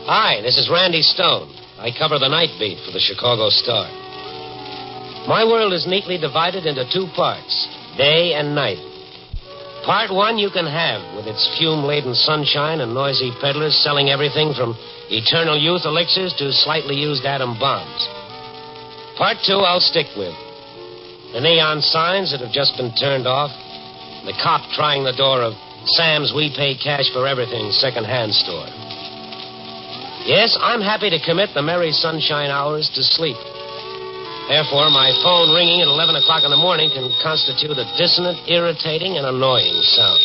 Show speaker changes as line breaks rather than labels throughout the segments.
Hi, this is Randy Stone. I cover the Nightbeat for the Chicago Star. My world is neatly divided into two parts, day and night. Part one you can have, with its fume-laden sunshine and noisy peddlers selling everything from eternal youth elixirs to slightly used atom bombs. Part two I'll stick with. The neon signs that have just been turned off, the cop trying the door of Sam's We Pay Cash for Everything second-hand store. Yes, I'm happy to commit the merry sunshine hours to sleep. Therefore, my phone ringing at 11 o'clock in the morning can constitute a dissonant, irritating, and annoying sound.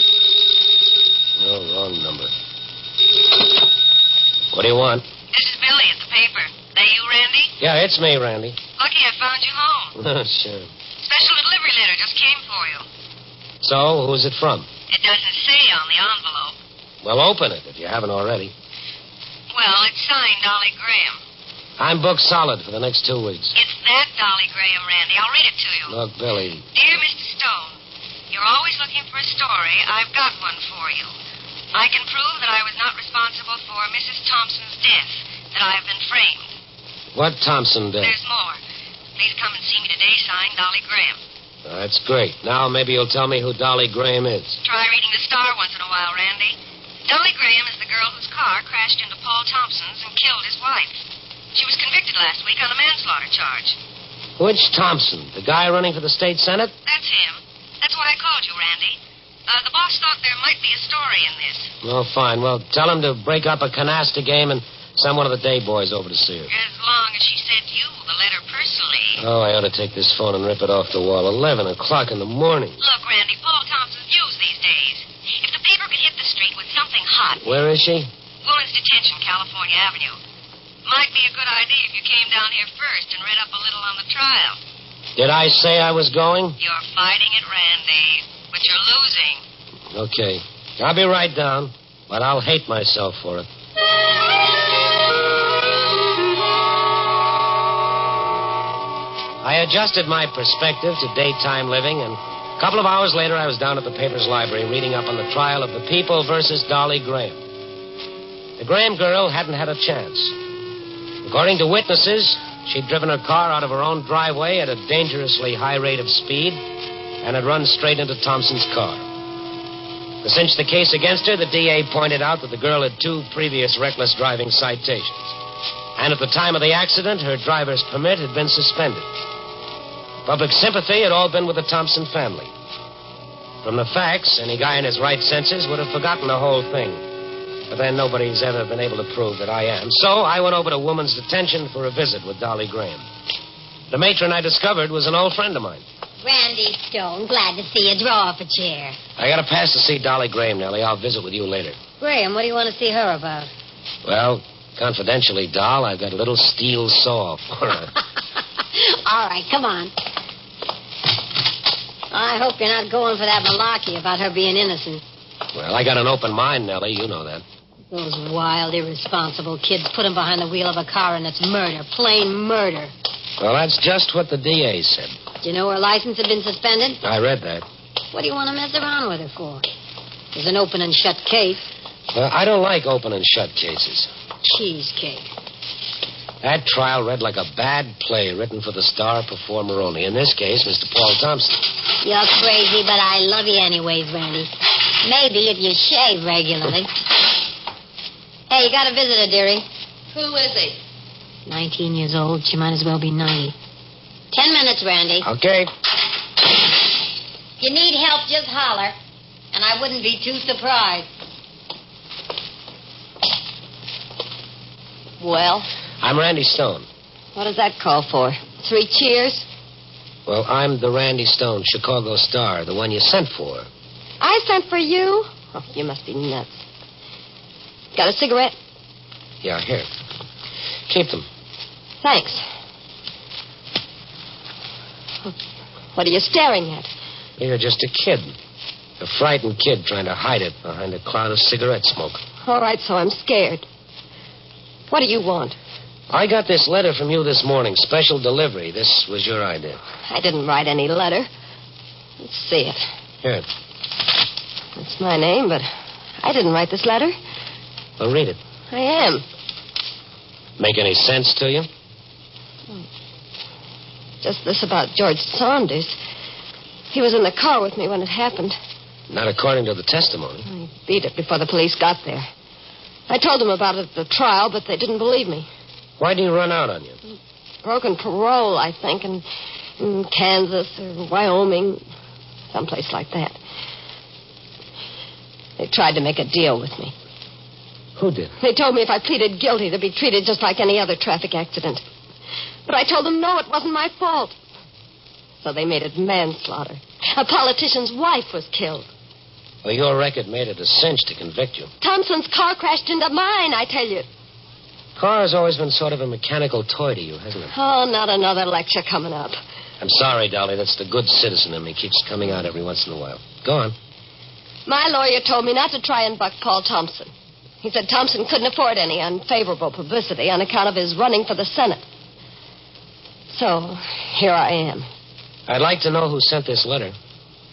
No, wrong number. What do you want?
This is Billy at the paper. That you, Randy?
Yeah, it's me, Randy.
Lucky I found you home.
Sure.
Special delivery letter just came for you.
So, who's it from?
It doesn't say on the envelope.
Well, open it if you haven't already.
Well, it's signed Dolly Graham.
I'm booked solid for the next 2 weeks.
It's that Dolly Graham, Randy. I'll read it to you.
Look, Billy.
Dear Mr. Stone, you're always looking for a story. I've got one for you. I can prove that I was not responsible for Mrs. Thompson's death, that I have been framed.
What Thompson did?
There's more. Please come and see me today, signed Dolly Graham.
That's great. Now maybe you'll tell me who Dolly Graham is.
Try reading the Star once in a while, Randy. Dolly Graham is the girl whose car crashed into Paul Thompson's and killed his wife. She was convicted last week on a manslaughter charge.
Which Thompson? The guy running for the state senate?
That's him. That's why I called you, Randy. The boss thought there might be a story in this.
Oh, fine. Well, tell him to break up a canasta game and send one of the day boys over to see her.
As long as she sent you the letter personally.
Oh, I ought to take this phone and rip it off the wall. 11 o'clock in the morning.
Look, Randy, Paul Thompson's news these days. If the paper could hit the street with something hot...
Where is she?
Woman's Detention, California Avenue. Might be a good idea if you came down here first and read up a little on the trial.
Did I say I was going?
You're fighting it, Randy, but you're losing.
Okay. I'll be right down, but I'll hate myself for it. I adjusted my perspective to daytime living, and a couple of hours later I was down at the paper's library reading up on the trial of the People versus Dolly Graham. The Graham girl hadn't had a chance. According to witnesses, she'd driven her car out of her own driveway at a dangerously high rate of speed and had run straight into Thompson's car. To cinch the case against her, the DA pointed out that the girl had 2 previous reckless driving citations. And at the time of the accident, her driver's permit had been suspended. Public sympathy had all been with the Thompson family. From the facts, any guy in his right senses would have forgotten the whole thing. But then nobody's ever been able to prove that I am. So I went over to Woman's Detention for a visit with Dolly Graham. The matron I discovered was an old friend of mine.
Randy Stone, glad to see you. Draw up a chair.
I got a pass to see Dolly Graham, Nellie. I'll visit with you later.
Graham, what do you want to see her about?
Well, confidentially, doll, I've got a little steel saw for her.
All right, come on. I hope you're not going for that malarkey about her being innocent.
Well, I got an open mind, Nellie. You know that.
Those wild, irresponsible kids put him behind the wheel of a car, and it's murder, plain murder.
Well, that's just what the DA said.
Do you know her license had been suspended?
I read that.
What do you want to mess around with her for? There's an open and shut case.
Well, I don't like open and shut cases.
Cheesecake.
That trial read like a bad play written for the star performer only. In this case, Mr. Paul Thompson.
You're crazy, but I love you anyways, Randy. Maybe if you shave regularly. Hey, you got a visitor, dearie.
Who is he?
19 years old. She might as well be 90. 10 minutes, Randy.
Okay.
If you need help, just holler. And I wouldn't be too surprised. Well?
I'm Randy Stone.
What does that call for? 3 cheers?
Well, I'm the Randy Stone, Chicago Star, the one you sent for.
I sent for you? Oh, you must be nuts. Got a cigarette?
Yeah, here. Keep them.
Thanks. What are you staring at?
You're just a kid. A frightened kid trying to hide it behind a cloud of cigarette smoke.
All right, so I'm scared. What do you want?
I got this letter from you this morning, special delivery. This was your idea.
I didn't write any letter. Let's see it.
Here.
It's my name, but I didn't write this letter.
Well, read it.
I am.
Make any sense to you?
Just this about George Saunders. He was in the car with me when it happened.
Not according to the testimony.
He beat it before the police got there. I told them about it at the trial, but they didn't believe me.
Why'd he run out on you?
Broken parole, I think, in Kansas or Wyoming, someplace like that. They tried to make a deal with me.
Who did?
They told me if I pleaded guilty, to be treated just like any other traffic accident. But I told them, no, it wasn't my fault. So they made it manslaughter. A politician's wife was killed.
Well, your record made it a cinch to convict you.
Thompson's car crashed into mine, I tell you.
Car has always been sort of a mechanical toy to you, hasn't it?
Oh, not another lecture coming up.
I'm sorry, Dolly. That's the good citizen in me. Keeps coming out every once in a while. Go on.
My lawyer told me not to try and buck Paul Thompson. He said Thompson couldn't afford any unfavorable publicity on account of his running for the Senate. So, here I am.
I'd like to know who sent this letter.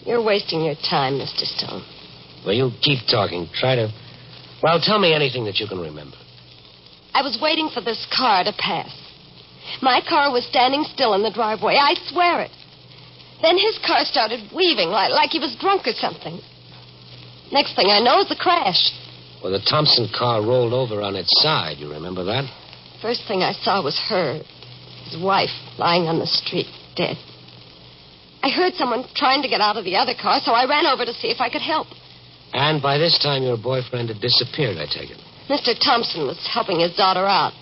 You're wasting your time, Mr. Stone.
Well, you keep talking. Well, tell me anything that you can remember.
I was waiting for this car to pass. My car was standing still in the driveway. I swear it. Then his car started weaving like he was drunk or something. Next thing I know is the crash.
Well, the Thompson car rolled over on its side. You remember that?
First thing I saw was her, his wife, lying on the street, dead. I heard someone trying to get out of the other car, so I ran over to see if I could help.
And by this time, your boyfriend had disappeared, I take it.
Mr. Thompson was helping his daughter out.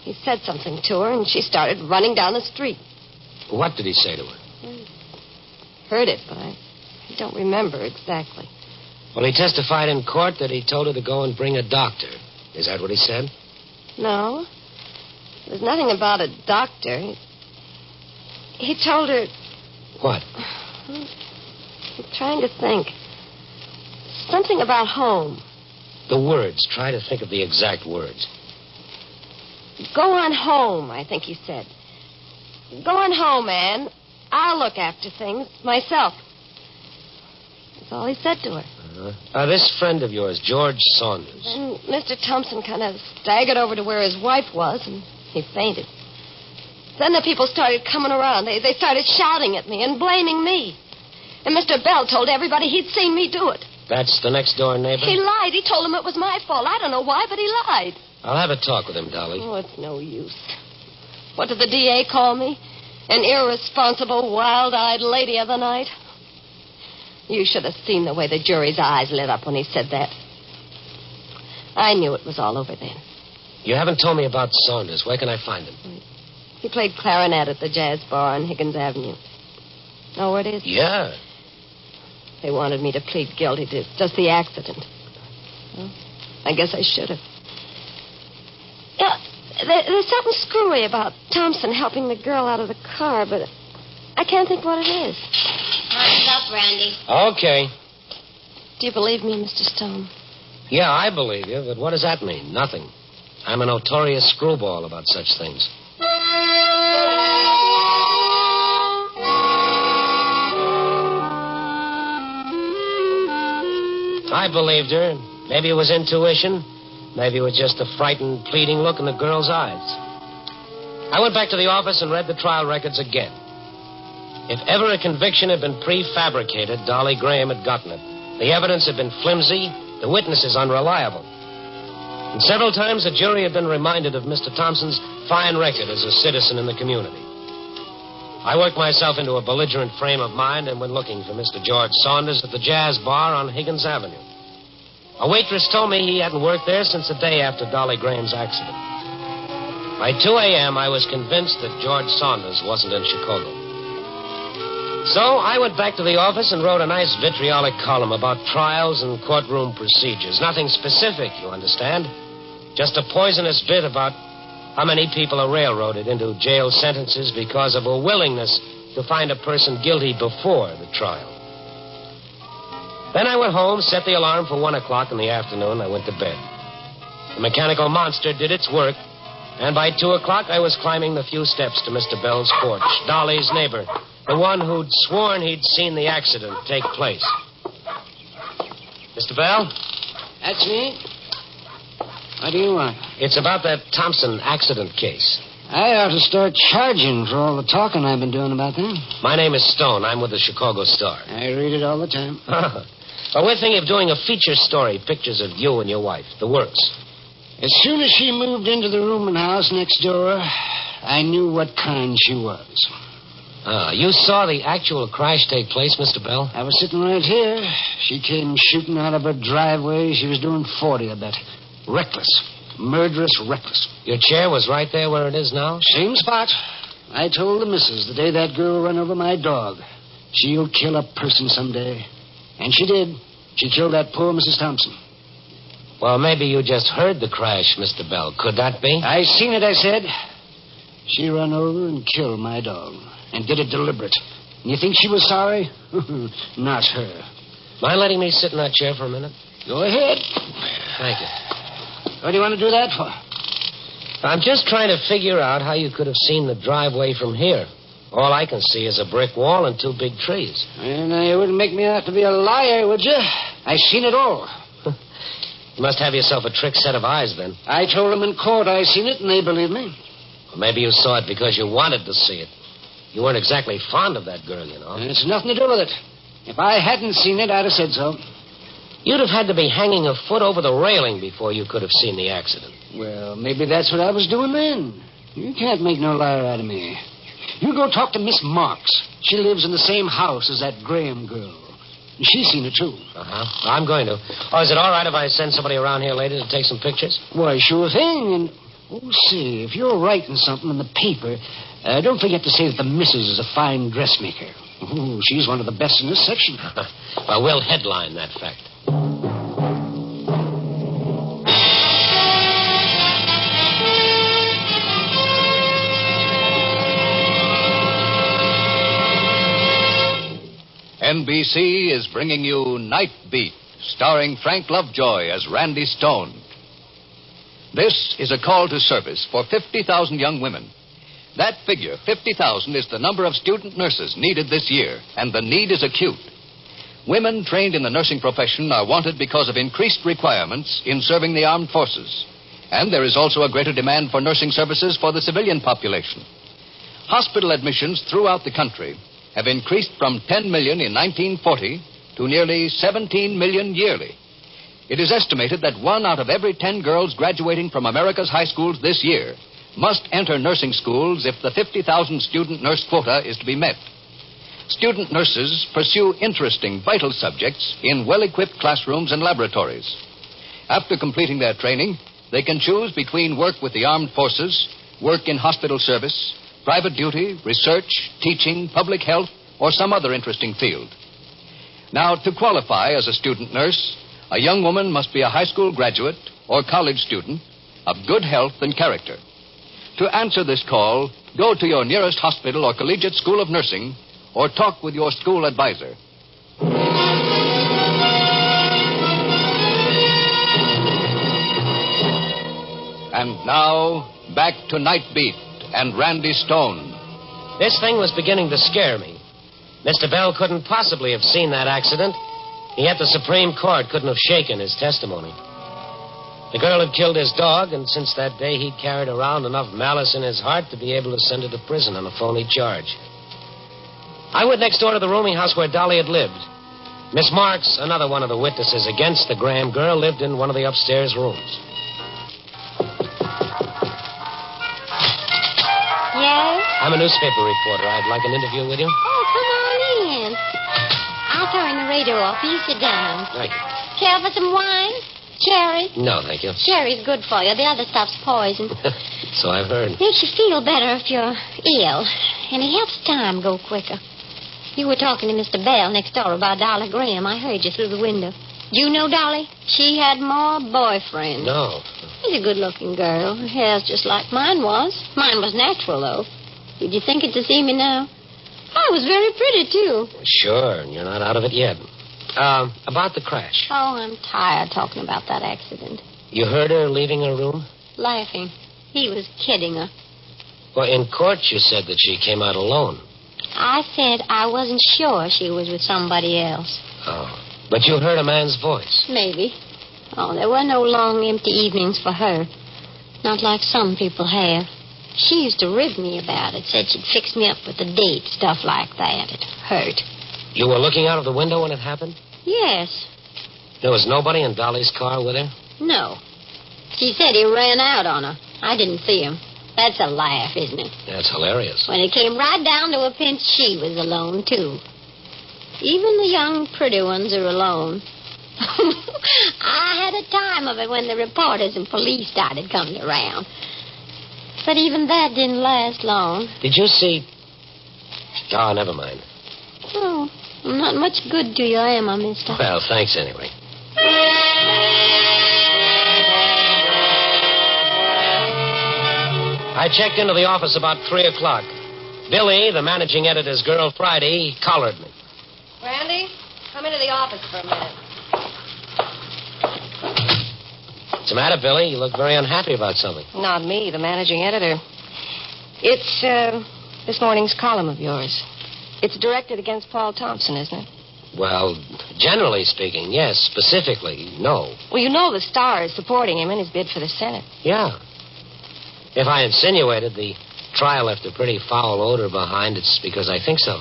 He said something to her, and she started running down the street.
What did he say to her?
Heard it, but I don't remember exactly.
Well, he testified in court that he told her to go and bring a doctor. Is that what he said?
No. There's nothing about a doctor. He told her...
What?
I'm trying to think. Something about home.
The words. Try to think of the exact words.
Go on home, I think he said. Go on home, Anne. I'll look after things myself. That's all he said to her.
This friend of yours, George Saunders.
And Mr. Thompson kind of staggered over to where his wife was, and he fainted. Then the people started coming around. They started shouting at me and blaming me. And Mr. Bell told everybody he'd seen me do it.
That's the next-door neighbor?
He lied. He told them it was my fault. I don't know why, but he lied.
I'll have a talk with him, Dolly.
Oh, it's no use. What did the DA call me? An irresponsible, wild-eyed lady of the night? You should have seen the way the jury's eyes lit up when he said that. I knew it was all over then.
You haven't told me about Saunders. Where can I find him?
He played clarinet at the jazz bar on Higgins Avenue. Know where it is?
Yeah.
They wanted me to plead guilty to just the accident. Well, I guess I should have. Yeah, there's something screwy about Thompson helping the girl out of the car, but I can't think what it is.
Time's up, Randy.
Okay.
Do you believe me, Mr. Stone?
Yeah, I believe you, but what does that mean? Nothing. I'm a notorious screwball about such things. I believed her. Maybe it was intuition. Maybe it was just a frightened, pleading look in the girl's eyes. I went back to the office and read the trial records again. If ever a conviction had been prefabricated, Dolly Graham had gotten it. The evidence had been flimsy, the witnesses unreliable. And several times the jury had been reminded of Mr. Thompson's fine record as a citizen in the community. I worked myself into a belligerent frame of mind and went looking for Mr. George Saunders at the jazz bar on Higgins Avenue. A waitress told me he hadn't worked there since the day after Dolly Graham's accident. By 2 a.m., I was convinced that George Saunders wasn't in Chicago. So I went back to the office and wrote a nice vitriolic column about trials and courtroom procedures. Nothing specific, you understand. Just a poisonous bit about how many people are railroaded into jail sentences because of a willingness to find a person guilty before the trial. Then I went home, set the alarm for 1 o'clock in the afternoon. I went to bed. The mechanical monster did its work, and by 2 o'clock I was climbing the few steps to Mr. Bell's porch, Dolly's neighbor, the one who'd sworn he'd seen the accident take place. Mr. Bell?
That's me. What do you want?
It's about that Thompson accident case.
I ought to start charging for all the talking I've been doing about that.
My name is Stone. I'm with the Chicago Star.
I read it all the time.
Well, we're thinking of doing a feature story, pictures of you and your wife, the works.
As soon as she moved into the rooming house next door, I knew what kind she was.
You saw the actual crash take place, Mr. Bell?
I was sitting right here. She came shooting out of her driveway. She was doing 40, I bet. Reckless. Murderous reckless.
Your chair was right there where it is now?
Same spot. I told the missus the day that girl ran over my dog, she'll kill a person someday. And she did. She killed that poor Mrs. Thompson.
Well, maybe you just heard the crash, Mr. Bell. Could that be?
I seen it, I said. She ran over and killed my dog. And did it deliberate. And you think she was sorry? Not her.
Mind letting me sit in that chair for a minute?
Go ahead.
Thank you.
What do you want to do that for?
I'm just trying to figure out how you could have seen the driveway from here. All I can see is a brick wall and 2 big trees.
And you wouldn't make me out to be a liar, would you? I seen it all.
You must have yourself a trick set of eyes, then.
I told them in court I seen it, and they believed me.
Well, maybe you saw it because you wanted to see it. You weren't exactly fond of that girl, you know.
It's nothing to do with it. If I hadn't seen it, I'd have said so.
You'd have had to be hanging a foot over the railing before you could have seen the accident.
Well, maybe that's what I was doing then. You can't make no liar out of me. You go talk to Miss Marks. She lives in the same house as that Graham girl. And she's seen it, too.
I'm going to. Oh, is it all right if I send somebody around here later to take some pictures?
Why, sure thing. And, say, if you're writing something in the paper, don't forget to say that the missus is a fine dressmaker. Ooh, she's one of the best in this section.
Well, we'll headline that fact.
NBC is bringing you Nightbeat, starring Frank Lovejoy as Randy Stone. This is a call to service for 50,000 young women. That figure, 50,000, is the number of student nurses needed this year, and the need is acute. Women trained in the nursing profession are wanted because of increased requirements in serving the armed forces. And there is also a greater demand for nursing services for the civilian population. Hospital admissions throughout the country have increased from 10 million in 1940 to nearly 17 million yearly. It is estimated that 1 out of every 10 girls graduating from America's high schools this year must enter nursing schools if the 50,000 student nurse quota is to be met. Student nurses pursue interesting, vital subjects in well-equipped classrooms and laboratories. After completing their training, they can choose between work with the armed forces, work in hospital service, private duty, research, teaching, public health, or some other interesting field. Now, to qualify as a student nurse, a young woman must be a high school graduate or college student of good health and character. To answer this call, go to your nearest hospital or collegiate school of nursing or talk with your school advisor. And now, back to Nightbeat and Randy Stone.
This thing was beginning to scare me. Mr. Bell couldn't possibly have seen that accident, and yet the Supreme Court couldn't have shaken his testimony. The girl had killed his dog, and since that day he carried around enough malice in his heart to be able to send her to prison on a phony charge. I went next door to the rooming house where Dolly had lived. Miss Marks, another one of the witnesses against the Graham girl, lived in one of the upstairs rooms.
Yes?
I'm a newspaper reporter. I'd like an interview with you.
Oh, come on in. I'll turn the radio off. You sit down.
Thank you.
Care for some wine? Sherry?
No, thank you.
Sherry's good for you. The other stuff's poison.
So I've heard.
Makes you feel better if you're ill. And it helps time go quicker. You were talking to Mr. Bell next door about Dolly Graham. I heard you through the window. You know Dolly? She had more boyfriends.
No.
She's a good-looking girl. Her hair's just like mine was. Mine was natural, though. Did you think it to see me now? I was very pretty, too.
Sure, and you're not out of it yet. About the crash.
Oh, I'm tired talking about that accident.
You heard her leaving her room?
Laughing. He was kidding her.
Well, in court you said that she came out alone.
I said I wasn't sure she was with somebody else.
Oh. But you heard a man's voice.
Maybe. Oh, there were no long, empty evenings for her. Not like some people have. She used to rib me about it. Said she'd fix me up with a date, stuff like that. It hurt.
You were looking out of the window when it happened?
Yes.
There was nobody in Dolly's car with her?
No. She said he ran out on her. I didn't see him. That's a laugh, isn't it?
That's hilarious.
When it came right down to a pinch, she was alone, too. Even the young, pretty ones are alone. I had a time of it when the reporters and police started coming around. But even that didn't last long.
Did you see... Oh, never mind.
Oh, I'm not much good to you, am I, mister?
Well, thanks anyway. I checked into the office about 3 o'clock. Billy, the managing editor's girl, Friday, collared me.
Randy, come into the office for a minute.
What's the matter, Billy? You look very unhappy about something.
Not me, the managing editor. It's this morning's column of yours. It's directed against Paul Thompson, isn't it?
Well, generally speaking, yes. Specifically, no.
Well, you know the Star is supporting him in his bid for the Senate.
Yeah. If I insinuated the trial left a pretty foul odor behind, it's because I think so.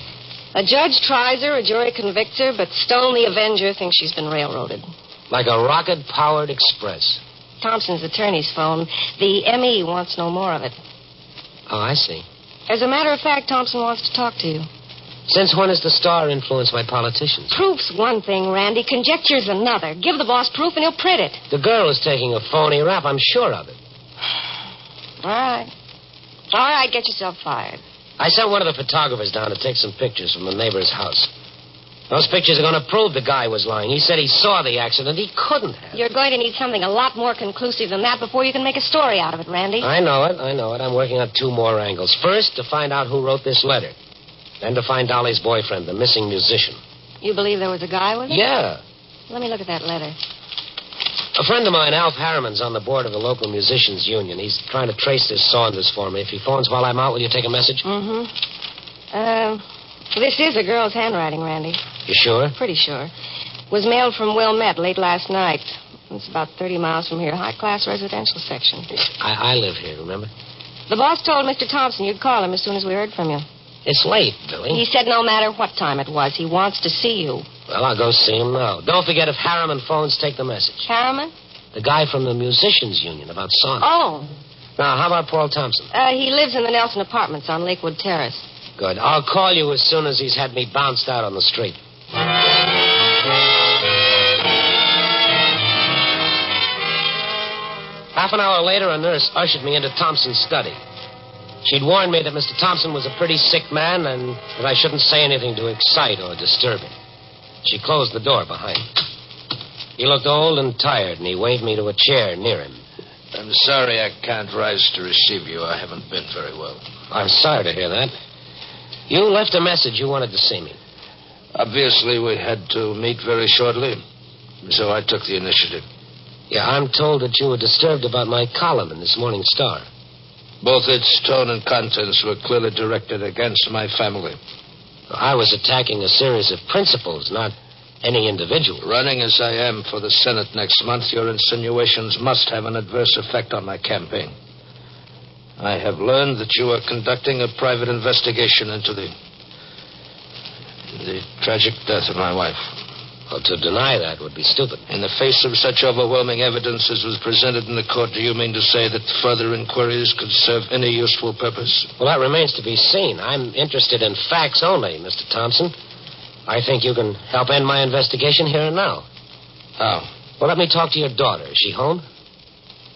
A judge tries her, a jury convicts her, but Stone the Avenger thinks she's been railroaded.
Like a rocket-powered express.
Thompson's attorney's phone. The ME wants no more of it.
Oh, I see.
As a matter of fact, Thompson wants to talk to you.
Since when is the Star influenced by politicians?
Proof's one thing, Randy. Conjecture's another. Give the boss proof and he'll print it.
The girl is taking a phony rap. I'm sure of it.
All right. All right, get yourself fired.
I sent one of the photographers down to take some pictures from the neighbor's house. Those pictures are going to prove the guy was lying. He said he saw the accident. He couldn't have.
You're going to need something a lot more conclusive than that before you can make a story out of it, Randy.
I know it. I'm working on 2 more angles. First, to find out who wrote this letter. Then to find Dolly's boyfriend, the missing musician.
You believe there was a guy with it?
Yeah.
Let me look at that letter.
A friend of mine, Alf Harriman's on the board of the local musicians union. He's trying to trace this Saunders for me. If he phones while I'm out, will you take a message?
Mm-hmm. This is a girl's handwriting, Randy.
You sure?
Pretty sure. Was mailed from Wilmette late last night. It's about 30 miles from here. High-class residential section.
I live here, remember?
The boss told Mr. Thompson you'd call him as soon as we heard from you.
It's late, Billy.
He said no matter what time it was, he wants to see you.
Well, I'll go see him now. Don't forget, if Harriman phones, take the message.
Harriman?
The guy from the musicians union about Saunders.
Oh.
Now, how about Paul Thompson?
He lives in the Nelson Apartments on Lakewood Terrace.
Good. I'll call you as soon as he's had me bounced out on the street. Half an hour later, a nurse ushered me into Thompson's study. She'd warned me that Mr. Thompson was a pretty sick man and that I shouldn't say anything to excite or disturb him. She closed the door behind me. He looked old and tired, and he waved me to a chair near him.
I'm sorry I can't rise to receive you. I haven't been very well.
I'm sorry to hear that. You left a message. You wanted to see me.
Obviously, we had to meet very shortly, so I took the initiative.
Yeah, I'm told that you were disturbed about my column in this morning's Star.
Both its tone and contents were clearly directed against my family.
I was attacking a series of principles, not any individual.
Running as I am for the Senate next month, your insinuations must have an adverse effect on my campaign. I have learned that you are conducting a private investigation into the tragic death of my wife.
Well, to deny that would be stupid.
In the face of such overwhelming evidence as was presented in the court, do you mean to say that further inquiries could serve any useful purpose?
Well, that remains to be seen. I'm interested in facts only, Mr. Thompson. I think you can help end my investigation here and now.
How?
Well, let me talk to your daughter. Is she home?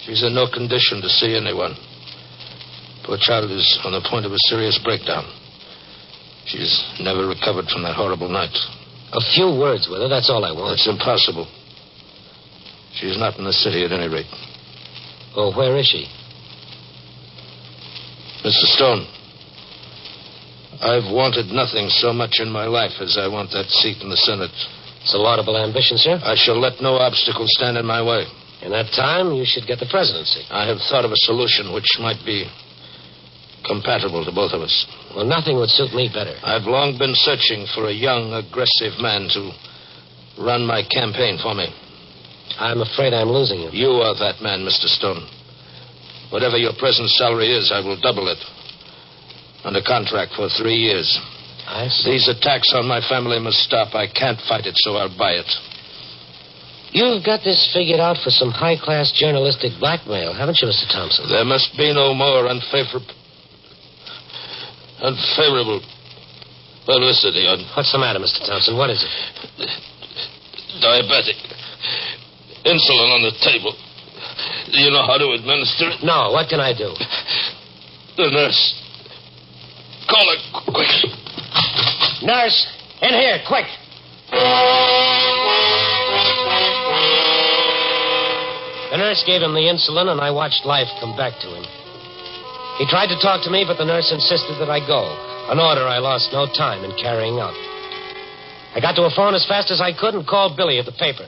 She's in no condition to see anyone. Poor child is on the point of a serious breakdown. She's never recovered from that horrible night.
A few words with her, that's all I want.
It's impossible. She's not in the city at any rate.
Oh, where is she?
Mr. Stone, I've wanted nothing so much in my life as I want that seat in the Senate.
It's a laudable ambition, sir.
I shall let no obstacle stand in my way.
In that time, you should get the presidency.
I have thought of a solution which might be compatible to both of us.
Well, nothing would suit me better.
I've long been searching for a young, aggressive man to run my campaign for me.
I'm afraid I'm losing you.
You are that man, Mr. Stone. Whatever your present salary is, I will double it. Under contract for 3 years.
I see.
These attacks on my family must stop. I can't fight it, so I'll buy it.
You've got this figured out for some high-class journalistic blackmail, haven't you, Mr. Thompson?
There must be no more unfavorable publicity on...
What's the matter, Mr. Thompson? What is it?
Diabetic. Insulin on the table. Do you know how to administer it?
No, what can I do?
The nurse. Call her quick.
Nurse, in here, quick. The nurse gave him the insulin, and I watched life come back to him. He tried to talk to me, but the nurse insisted that I go, an order I lost no time in carrying out. I got to a phone as fast as I could and called Billy at the paper.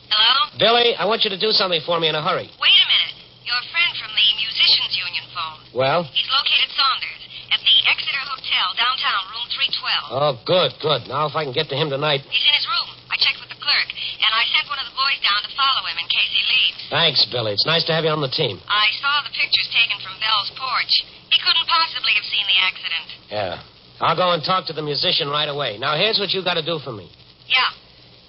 Hello?
Billy, I want you to do something for me in a hurry.
Wait a minute. Your friend from the Musicians Union phone.
Well?
He's located Saunders at the Exeter Hotel, downtown, room 312.
Oh, good. Now, if I can get to him tonight...
He's in his room. I checked with the clerk, and I sent one of the boys down to follow him in case he leaves.
Thanks, Billy. It's nice to have you on the team.
I saw the pictures taken from Bell's porch. He couldn't possibly have seen the accident.
Yeah. I'll go and talk to the musician right away. Now, here's what you got to do for me.
Yeah.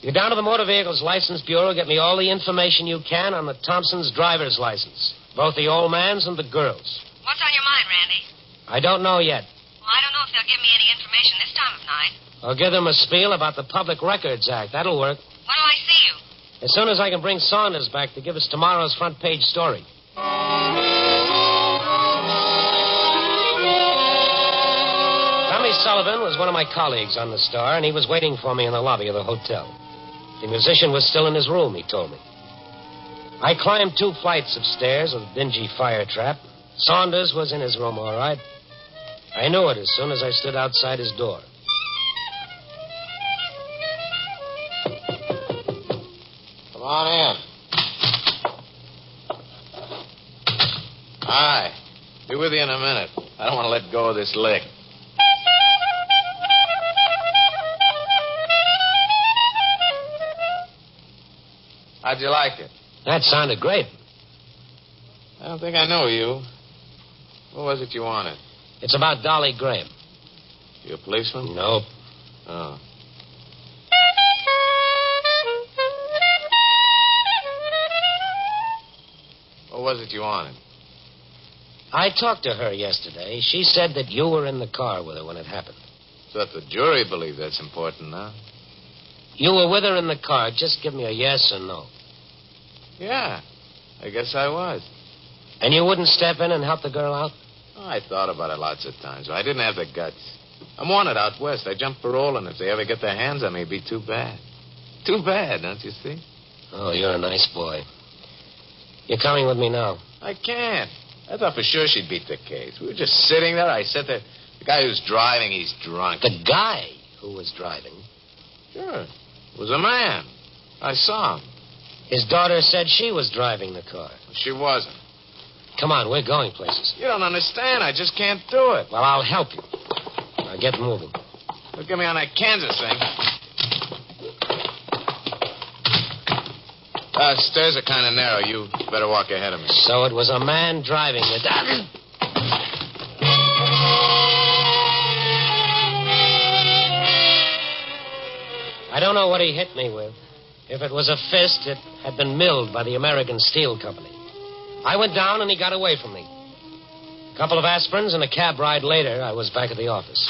You're down to the Motor Vehicles License Bureau. Get me all the information you can on the Thompson's driver's license. Both the old man's and the girl's.
What's on your mind, Randy?
I don't know yet.
Well, I don't know if they'll give me any information this time of night.
I'll give them a spiel about the Public Records Act. That'll work.
When'll I see you?
As soon as I can bring Saunders back to give us tomorrow's front page story. Tommy Sullivan was one of my colleagues on the Star, and he was waiting for me in the lobby of the hotel. The musician was still in his room, he told me. I climbed 2 flights of stairs with a dingy fire trap. Saunders was in his room, all right. I knew it as soon as I stood outside his door.
Come on in. Hi. Be with you in a minute. I don't want to let go of this lick. How'd you like it?
That sounded great.
I don't think I know you. What was it you wanted?
It's about Dolly Graham.
You a policeman?
Nope.
Oh. What was it you wanted?
I talked to her yesterday. She said that you were in the car with her when it happened.
So that the jury believe that's important, huh?
You were with her in the car. Just give me a yes or no.
Yeah, I guess I was.
And you wouldn't step in and help the girl out?
Oh, I thought about it lots of times, but I didn't have the guts. I'm wanted out west. I jump parole, and if they ever get their hands on me, it'd be too bad. Too bad, don't you see?
Oh, you're a nice boy. You're coming with me now.
I can't. I thought for sure she'd beat the case. We were just sitting there. I said that the guy who's driving, he's drunk.
The guy who was driving?
Sure. It was a man. I saw him.
His daughter said she was driving the car.
She wasn't.
Come on, we're going places.
You don't understand. I just can't do it.
Well, I'll help you. Now get moving.
Look at me on that Kansas thing. Stairs are kind of narrow. You better walk ahead of me.
So it was a man driving the... I don't know what he hit me with. If it was a fist, it had been milled by the American Steel Company. I went down and he got away from me. A couple of aspirins and a cab ride later, I was back at the office.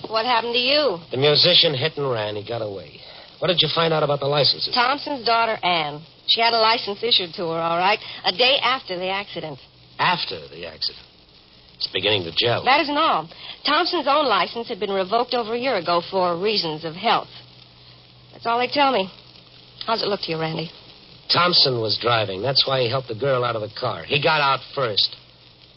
What happened to you?
The musician hit and ran. He got away. What did you find out about the licenses?
Thompson's daughter, Ann. She had a license issued to her, all right, a day after the accident.
After the accident? It's beginning to gel.
That isn't all. Thompson's own license had been revoked over a year ago for reasons of health. That's all they tell me. How's it look to you, Randy?
Thompson was driving. That's why he helped the girl out of the car. He got out first.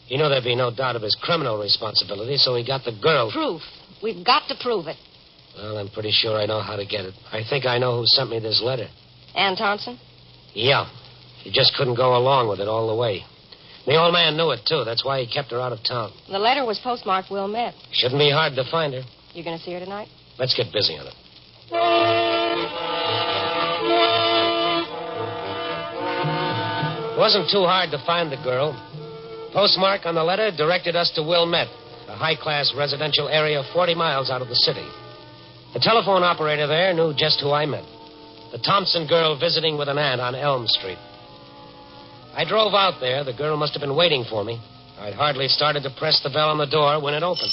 He knew there'd be no doubt of his criminal responsibility, so he got the girl...
Proof. We've got to prove it.
Well, I'm pretty sure I know how to get it. I think I know who sent me this letter.
Ann Thompson?
Yeah. He just couldn't go along with it all the way. The old man knew it, too. That's why he kept her out of town.
The letter was postmarked Wilmette.
Shouldn't be hard to find her.
You going to see her tonight?
Let's get busy on it. wasn't too hard to find the girl. Postmark on the letter directed us to Wilmette, a high-class residential area 40 miles out of the city. The telephone operator there knew just who I meant. The Thompson girl visiting with an aunt on Elm Street. I drove out there. The girl must have been waiting for me. I'd hardly started to press the bell on the door when it opened.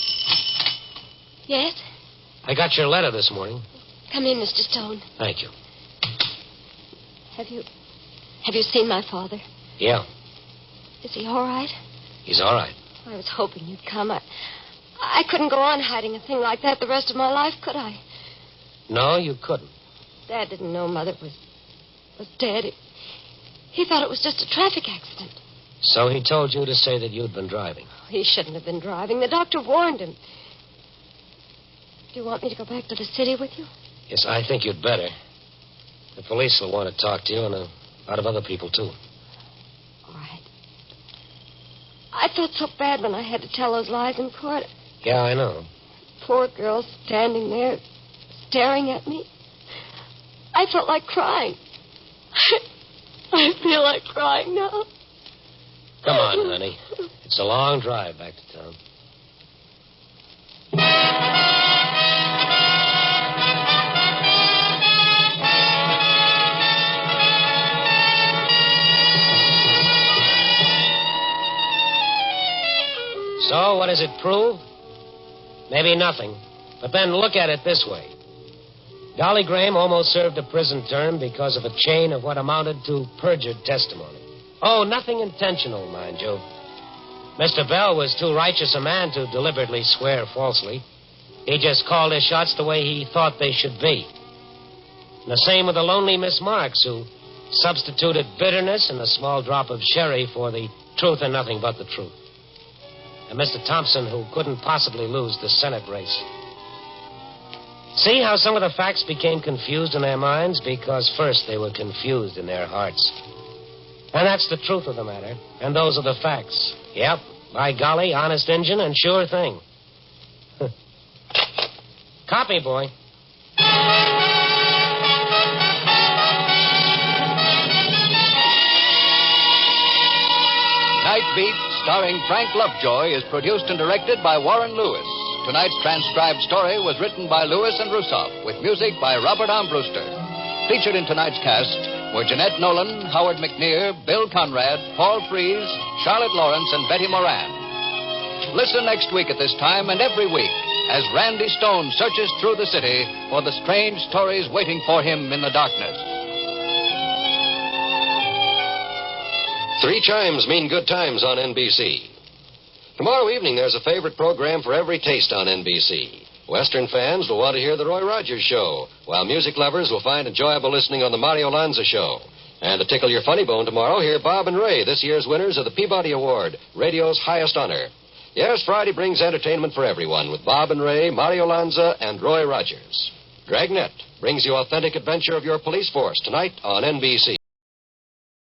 Yes?
I got your letter this morning.
Come in, Mr. Stone.
Thank you.
Have you seen my father?
Yeah,
Is he all right?
he's all right.
I was hoping you'd come. I couldn't go on hiding a thing like that the rest of my life, could I?
No, you couldn't.
Dad didn't know Mother was dead. He thought it was just a traffic accident.
So he told you to say that you'd been driving.
He shouldn't have been driving. The doctor warned him. Do you want me to go back to the city with you?
Yes, I think you'd better. The police will want to talk to you, and a lot of other people, too.
All right. I felt so bad when I had to tell those lies in court.
Yeah, I know.
Poor girl standing there, staring at me. I felt like crying. I feel like crying now.
Come on, honey. It's a long drive back to town. So, what does it prove? Maybe nothing. But then look at it this way. Dolly Graham almost served a prison term because of a chain of what amounted to perjured testimony. Oh, nothing intentional, mind you. Mr. Bell was too righteous a man to deliberately swear falsely. He just called his shots the way he thought they should be. And the same with the lonely Miss Marks, who substituted bitterness and a small drop of sherry for the truth and nothing but the truth. And Mr. Thompson, who couldn't possibly lose the Senate race. See how some of the facts became confused in their minds? Because first they were confused in their hearts. And that's the truth of the matter. And those are the facts. Yep, by golly, honest Injun and sure thing. Copy, boy.
Nightbeat, starring Frank Lovejoy, is produced and directed by Warren Lewis. Tonight's transcribed story was written by Lewis and Russoff, with music by Robert Armbruster. Featured in tonight's cast were Jeanette Nolan, Howard McNear, Bill Conrad, Paul Freese, Charlotte Lawrence, and Betty Moran. Listen next week at this time and every week as Randy Stone searches through the city for the strange stories waiting for him in the darkness.
3 chimes mean good times on NBC. Tomorrow evening, there's a favorite program for every taste on NBC. Western fans will want to hear the Roy Rogers Show, while music lovers will find enjoyable listening on the Mario Lanza Show. And to tickle your funny bone tomorrow, hear Bob and Ray, this year's winners of the Peabody Award, radio's highest honor. Yes, Friday brings entertainment for everyone with Bob and Ray, Mario Lanza, and Roy Rogers. Dragnet brings you authentic adventure of your police force tonight on NBC.